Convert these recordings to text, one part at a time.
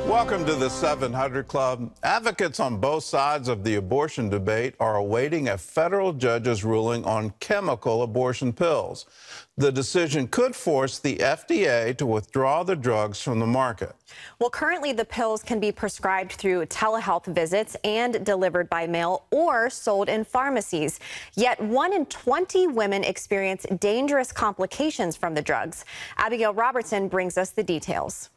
Welcome to the 700 Club. Advocates on both sides of the abortion debate are awaiting a federal judge's ruling on chemical abortion pills. The decision could force the FDA to withdraw the drugs from the market. Well, currently the pills can be prescribed through telehealth visits and delivered by mail or sold in pharmacies. Yet 1 in 20 women experience dangerous complications from the drugs. Abigail Robertson brings us the details.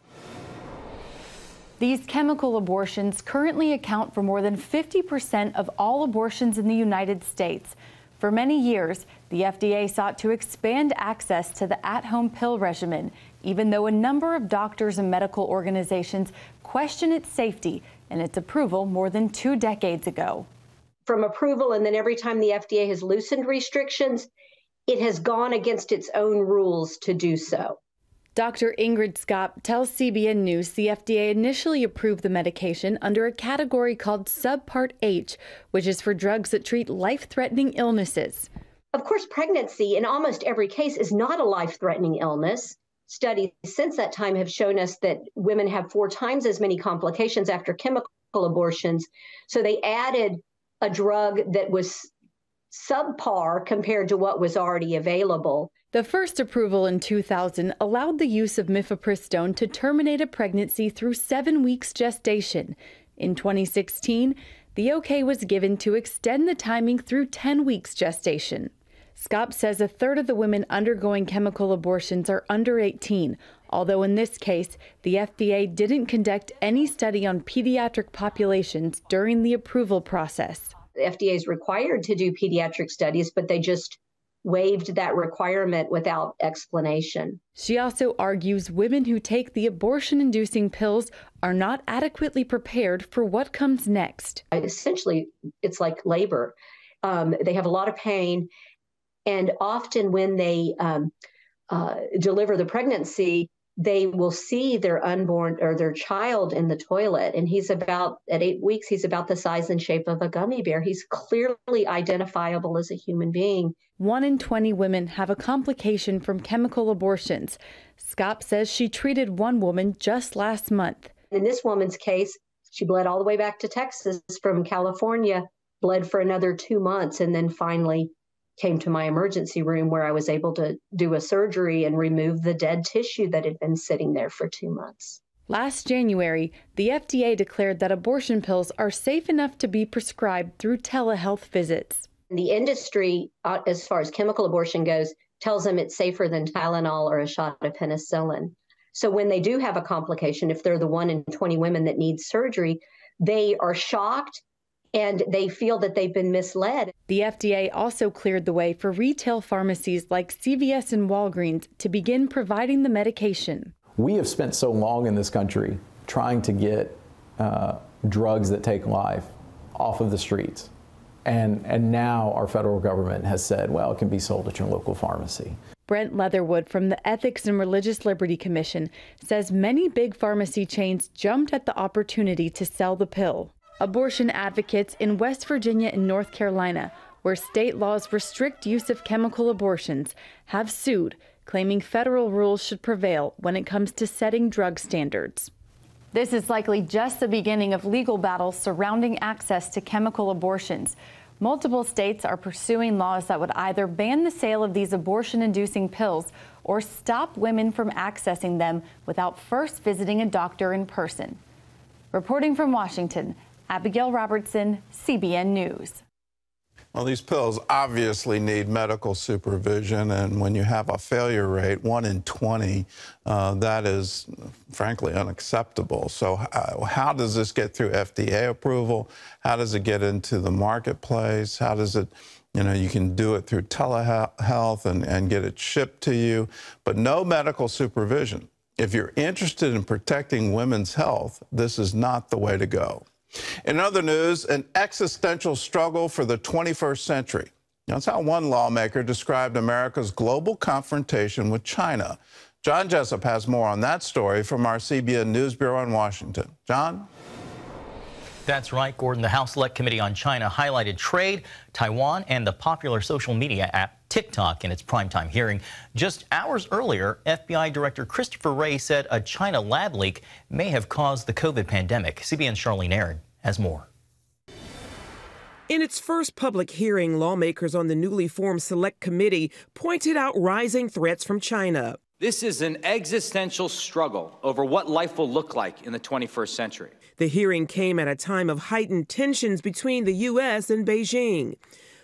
These chemical abortions currently account for more than 50% of all abortions in the United States. For many years, the FDA sought to expand access to the at-home pill regimen, even though a number of doctors and medical organizations question its safety and its approval more than 2 decades ago. From approval, and then every time the FDA has loosened restrictions, it has gone against its own rules to do so. Dr. Ingrid Skop tells CBN News the FDA initially approved the medication under a category called Subpart H, which is for drugs that treat life-threatening illnesses. Of course, pregnancy in almost every case is not a life-threatening illness. Studies since that time have shown us that women have 4 times as many complications after chemical abortions. So they added a drug that was subpar compared to what was already available. The first approval in 2000 allowed the use of mifepristone to terminate a pregnancy through 7 weeks gestation. In 2016, the OK was given to extend the timing through 10 weeks gestation. Skop says 1/3 of the women undergoing chemical abortions are under 18, although in this case, the FDA didn't conduct any study on pediatric populations during the approval process. The FDA is required to do pediatric studies, but they just waived that requirement without explanation. She also argues women who take the abortion-inducing pills are not adequately prepared for what comes next. Essentially, it's like labor. They have a lot of pain, and often when they deliver the pregnancy, they will see their unborn or their child in the toilet, and at 8 weeks, he's about the size and shape of a gummy bear. He's clearly identifiable as a human being. 1 in 20 women have a complication from chemical abortions. Skop says she treated one woman just last month. In this woman's case, she bled all the way back to Texas from California, bled for another 2 months, and then finally came to my emergency room where I was able to do a surgery and remove the dead tissue that had been sitting there for 2 months. Last January, the FDA declared that abortion pills are safe enough to be prescribed through telehealth visits. The industry, as far as chemical abortion goes, tells them it's safer than Tylenol or a shot of penicillin. So when they do have a complication, if they're the 1 in 20 women that need surgery, they are shocked and they feel that they've been misled. The FDA also cleared the way for retail pharmacies like CVS and Walgreens to begin providing the medication. We have spent so long in this country trying to get drugs that take life off of the streets. And now our federal government has said, well, it can be sold at your local pharmacy. Brent Leatherwood from the Ethics and Religious Liberty Commission says many big pharmacy chains jumped at the opportunity to sell the pill. Abortion advocates in West Virginia and North Carolina, where state laws restrict use of chemical abortions, have sued, claiming federal rules should prevail when it comes to setting drug standards. This is likely just the beginning of legal battles surrounding access to chemical abortions. Multiple states are pursuing laws that would either ban the sale of these abortion-inducing pills or stop women from accessing them without first visiting a doctor in person. Reporting from Washington, Abigail Robertson, CBN News. Well, these pills obviously need medical supervision, and when you have a failure rate, 1 in 20, that is frankly unacceptable. So how does this get through FDA approval? How does it get into the marketplace? How does it, you can do it through telehealth and get it shipped to you, but no medical supervision. If you're interested in protecting women's health, this is not the way to go. In other news, an existential struggle for the 21st century. That's how one lawmaker described America's global confrontation with China. John Jessup has more on that story from our CBN News Bureau in Washington. John? That's right, Gordon. The House Select Committee on China highlighted trade, Taiwan, and the popular social media app TikTok in its primetime hearing. Just hours earlier, FBI Director Christopher Wray said a China lab leak may have caused the COVID pandemic. CBN's Charlene Aaron has more. In its first public hearing, lawmakers on the newly formed Select Committee pointed out rising threats from China. This is an existential struggle over what life will look like in the 21st century. The hearing came at a time of heightened tensions between the U.S. and Beijing.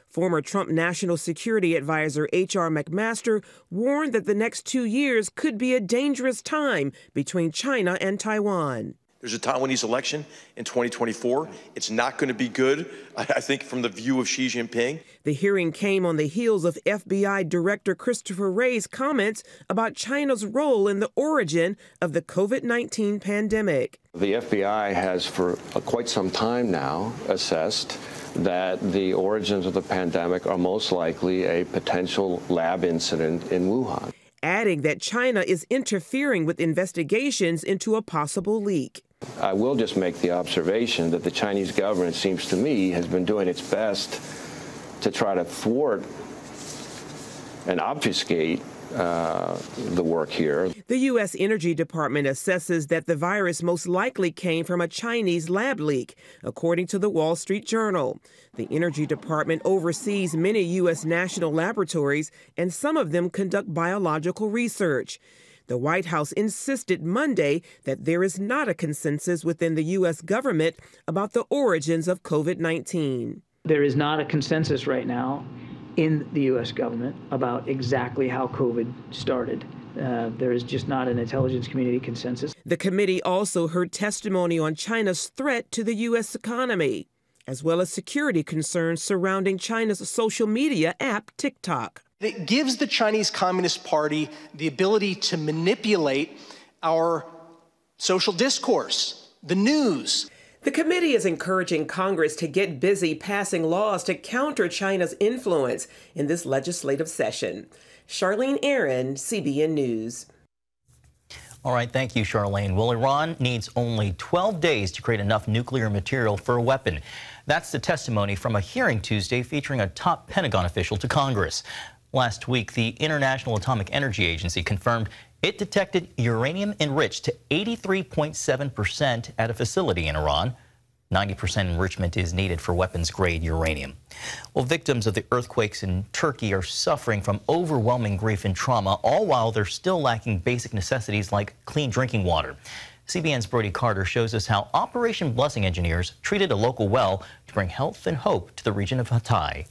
Former Trump National Security Advisor H.R. McMaster warned that the next 2 years could be a dangerous time between China and Taiwan. There's a Taiwanese election in 2024. It's not going to be good, I think, from the view of Xi Jinping. The hearing came on the heels of FBI Director Christopher Wray's comments about China's role in the origin of the COVID-19 pandemic. The FBI has for quite some time now assessed that the origins of the pandemic are most likely a potential lab incident in Wuhan, adding that China is interfering with investigations into a possible leak. I will just make the observation that the Chinese government, seems to me, has been doing its best to try to thwart and obfuscate the work here. The U.S. Energy Department assesses that the virus most likely came from a Chinese lab leak, according to the Wall Street Journal. The Energy Department oversees many U.S. national laboratories, and some of them conduct biological research. The White House insisted Monday that there is not a consensus within the U.S. government about the origins of COVID-19. There is not a consensus right now in the U.S. government about exactly how COVID started. There is just not an intelligence community consensus. The committee also heard testimony on China's threat to the U.S. economy, as well as security concerns surrounding China's social media app, TikTok. It gives the Chinese Communist Party the ability to manipulate our social discourse, the news. The committee is encouraging Congress to get busy passing laws to counter China's influence in this legislative session. Charlene Aaron, CBN News. All right, thank you, Charlene. Well, Iran needs only 12 days to create enough nuclear material for a weapon. That's the testimony from a hearing Tuesday featuring a top Pentagon official to Congress. Last week, the International Atomic Energy Agency confirmed it detected uranium enriched to 83.7% at a facility in Iran. 90% enrichment is needed for weapons-grade uranium. Well, victims of the earthquakes in Turkey are suffering from overwhelming grief and trauma, all while they're still lacking basic necessities like clean drinking water. CBN's Brody Carter shows us how Operation Blessing engineers treated a local well to bring health and hope to the region of Hatay.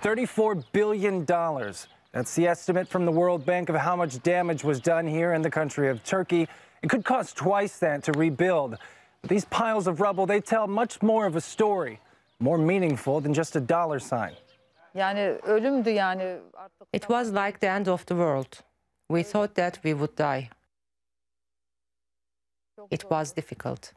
$34 billion. That's the estimate from the World Bank of how much damage was done here in the country of Turkey. It could cost twice that to rebuild. But these piles of rubble, they tell much more of a story, more meaningful than just a dollar sign. It was like the end of the world. We thought that we would die. It was difficult.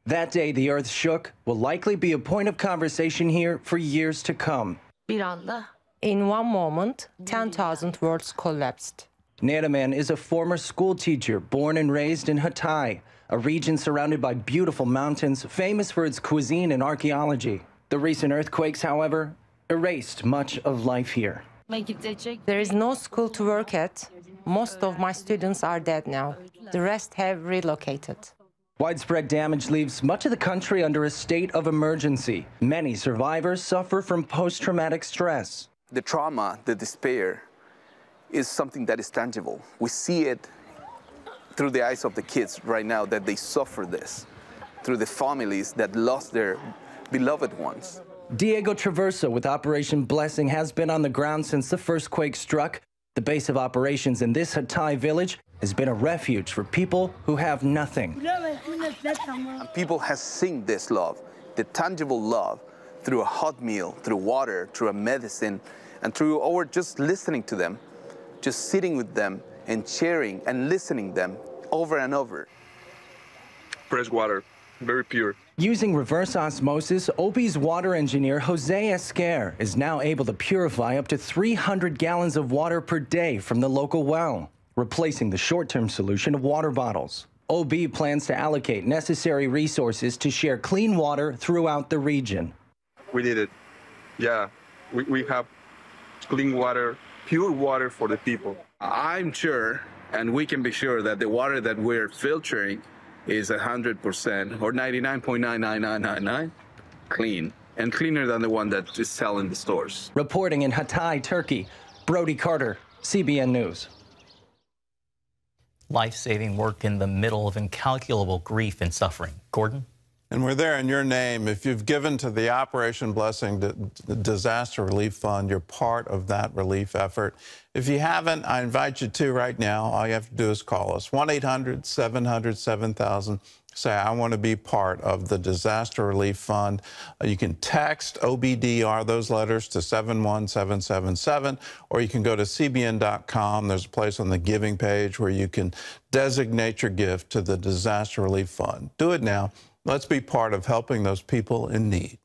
That day the earth shook will likely be a point of conversation here for years to come. In one moment, 10,000 worlds collapsed. Neriman is a former school teacher born and raised in Hatay, a region surrounded by beautiful mountains, famous for its cuisine and archaeology. The recent earthquakes, however, erased much of life here. There is no school to work at. Most of my students are dead now. The rest have relocated. Widespread damage leaves much of the country under a state of emergency. Many survivors suffer from post-traumatic stress. The trauma, the despair, is something that is tangible. We see it through the eyes of the kids right now, that they suffer this, through the families that lost their beloved ones. Diego Traverso with Operation Blessing has been on the ground since the first quake struck. The base of operations in this Hatay village has been a refuge for people who have nothing. And people have seen this love, the tangible love, through a hot meal, through water, through a medicine, and through our just listening to them, just sitting with them and sharing and listening them over and over. Fresh water, very pure. Using reverse osmosis, OB's water engineer Jose Esquer is now able to purify up to 300 gallons of water per day from the local well, replacing the short-term solution of water bottles. OB plans to allocate necessary resources to share clean water throughout the region. We need it. Yeah, we have clean water, pure water for the people. I'm sure, and we can be sure, that the water that we're filtering is 100% or 99.99999 clean, and cleaner than the one that is selling in the stores. Reporting in Hatay, Turkey, Brody Carter, CBN News. Life-saving work in the middle of incalculable grief and suffering. Gordon? And we're there in your name. If you've given to the Operation Blessing Disaster Relief Fund, you're part of that relief effort. If you haven't, I invite you to right now. All you have to do is call us, 1-800-700-7000. Say, I want to be part of the Disaster Relief Fund. You can text OBDR, those letters, to 71777, or you can go to cbn.com. There's a place on the giving page where you can designate your gift to the Disaster Relief Fund. Do it now. Let's be part of helping those people in need.